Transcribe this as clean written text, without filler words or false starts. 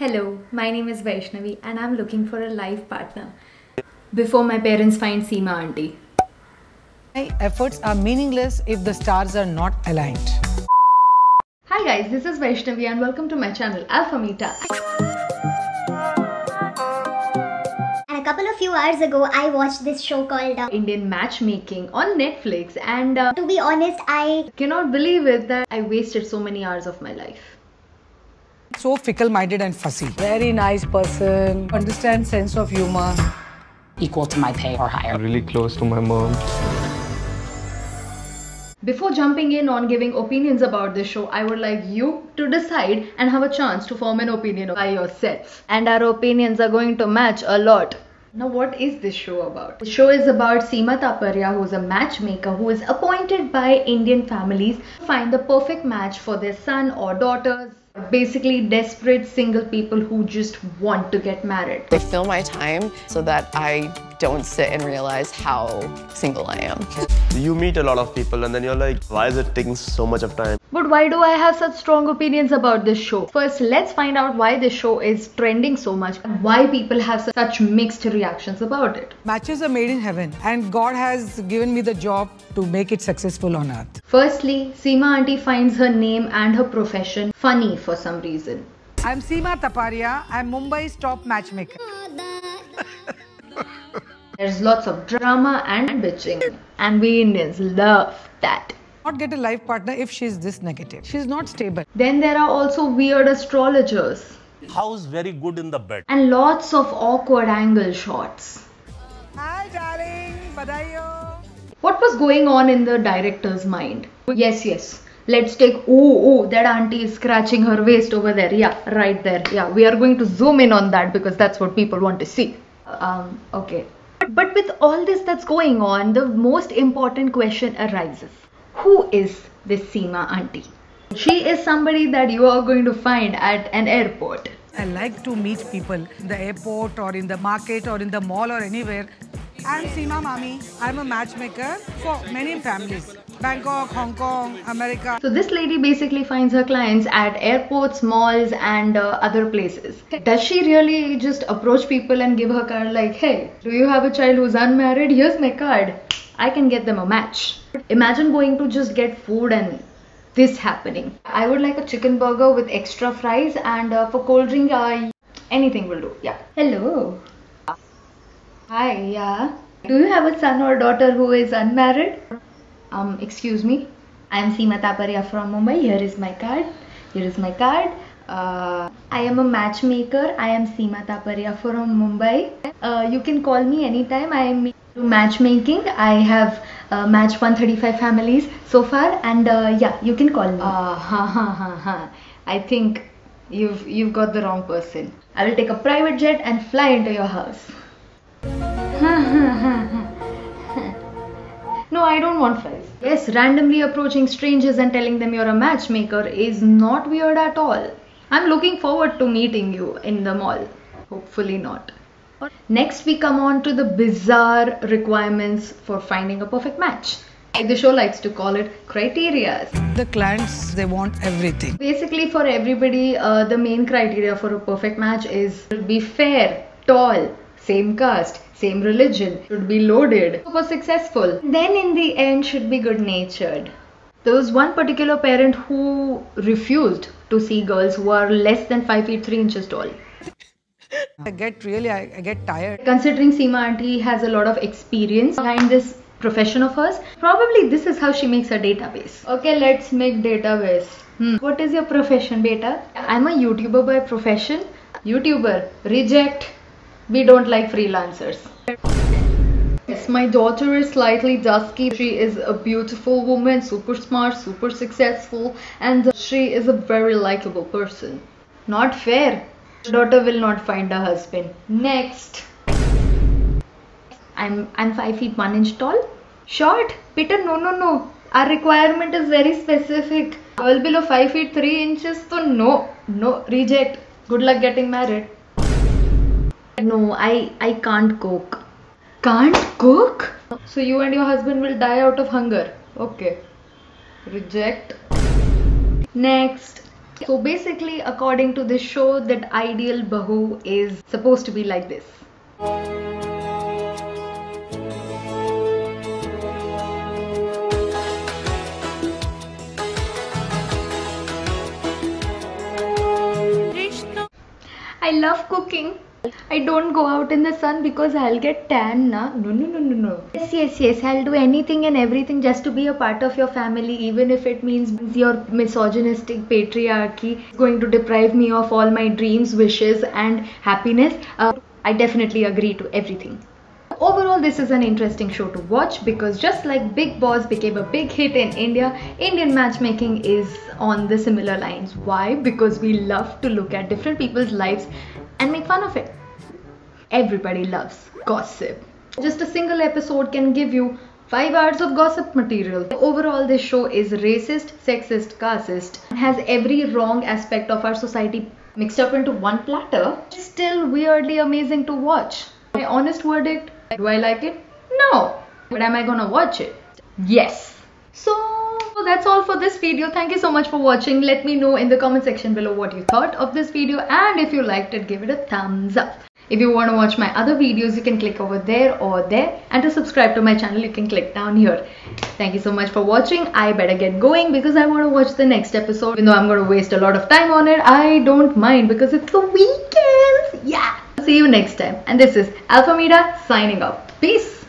Hello, my name is Vaishnavi and I'm looking for a life partner before my parents find Seema auntie. My efforts are meaningless if the stars are not aligned. Hi guys, this is Vaishnavi and welcome to my channel Alpha Meta. And a couple of few hours ago, I watched this show called Indian Matchmaking on Netflix, and to be honest, I cannot believe it that I wasted so many hours of my life. So fickle-minded and fussy. Very nice person, understands sense of humor. Equal to my pay or higher. Really close to my mom. Before jumping in on giving opinions about this show, I would like you to decide and have a chance to form an opinion by yourself. And our opinions are going to match a lot. Now, what is this show about? The show is about Seema Taparia, who is a matchmaker who is appointed by Indian families to find the perfect match for their son or daughters. Basically, desperate single people who just want to get married. I fill my time so that I don't sit and realize how single I am. You meet a lot of people and then you're like, why is it taking so much of time? But why do I have such strong opinions about this show? First, let's find out why this show is trending so much and why people have such mixed reactions about it. Matches are made in heaven and God has given me the job to make it successful on earth. Firstly, Seema auntie finds her name and her profession funny for some reason. I'm Seema Taparia. I'm Mumbai's top matchmaker. There's lots of drama and bitching, and we Indians love that. Not get a life partner if she's this negative. She's not stable. Then there are also weird astrologers House very good in the bed. and lots of awkward angle shots. Hi, darling. Badaiyo. What was going on in the director's mind? Yes. Let's take, oh, that auntie is scratching her waist over there. Yeah, right there. Yeah, we are going to zoom in on that because that's what people want to see. Okay. But with all this that's going on, the most important question arises. Who is this Seema auntie? She is somebody that you are going to find at an airport. I like to meet people in the airport or in the market or in the mall or anywhere. I'm Seema Mami. I'm a matchmaker for many families. Bangkok, Hong Kong, America. So this lady basically finds her clients at airports, malls and other places. Does she really just approach people and give her card like, hey, do you have a child who's unmarried? Here's my card. I can get them a match. Imagine going to just get food and this happening. I would like a chicken burger with extra fries and for cold drink, anything will do. Yeah. Hello. Hi, yeah. Do you have a son or daughter who is unmarried? Excuse me. I am Seema Taparia from Mumbai. Here is my card. I am a matchmaker. I am Seema Taparia from Mumbai. You can call me anytime. I am do matchmaking. I have matched 135 families so far, and yeah, you can call me. I think you've got the wrong person. I will take a private jet and fly into your house. No, I don't want fries. Yes, randomly approaching strangers and telling them you're a matchmaker is not weird at all. I'm looking forward to meeting you in the mall. Hopefully not. Next, we come on to the bizarre requirements for finding a perfect match. The show likes to call it criteria. The clients, they want everything. Basically, for everybody, the main criteria for a perfect match is to be fair, tall, same caste, same religion, should be loaded, super successful. Then in the end should be good natured. There was one particular parent who refused to see girls who are less than 5 feet 3 inches tall. I get tired. Considering Seema auntie has a lot of experience behind this profession of hers, probably this is how she makes her database. Okay, let's make database. What is your profession, beta? I'm a YouTuber by profession. YouTuber, reject. We don't like freelancers. Yes, my daughter is slightly dusky. She is a beautiful woman, super smart, super successful, and she is a very likable person. Not fair. Daughter will not find a husband. Next. I'm 5 feet 1 inch tall. Short? Peter, no. Our requirement is very specific. Girl below 5 feet 3 inches, so no, reject. Good luck getting married. No, I can't cook. Can't cook? So you and your husband will die out of hunger. Okay. Reject. Next. So basically, according to this show, that ideal bahu is supposed to be like this. I love cooking. I don't go out in the sun because I'll get tan na. No. Yes. I'll do anything and everything just to be a part of your family, even if it means your misogynistic patriarchy is going to deprive me of all my dreams, wishes and happiness. I definitely agree to everything. Overall, this is an interesting show to watch because just like Bigg Boss became a big hit in India, Indian matchmaking is on the similar lines. Why? Because we love to look at different people's lives and make fun of it. Everybody loves gossip. Just a single episode can give you 5 hours of gossip material. Overall, this show is racist, sexist, casteist, and has every wrong aspect of our society mixed up into one platter. It's still weirdly amazing to watch. My honest verdict, do I like it? No. But am I gonna watch it? Yes. So that's all for this video. Thank you so much for watching. Let me know in the comment section below what you thought of this video, and if you liked it, give it a thumbs up. If you want to watch my other videos, you can click over there or there, and to subscribe to my channel, you can click down here. Thank you so much for watching. I better get going because I want to watch the next episode. Even though I'm going to waste a lot of time on it, I don't mind because it's the weekend. Yeah. See you next time. And this is Alphamida signing off. Peace.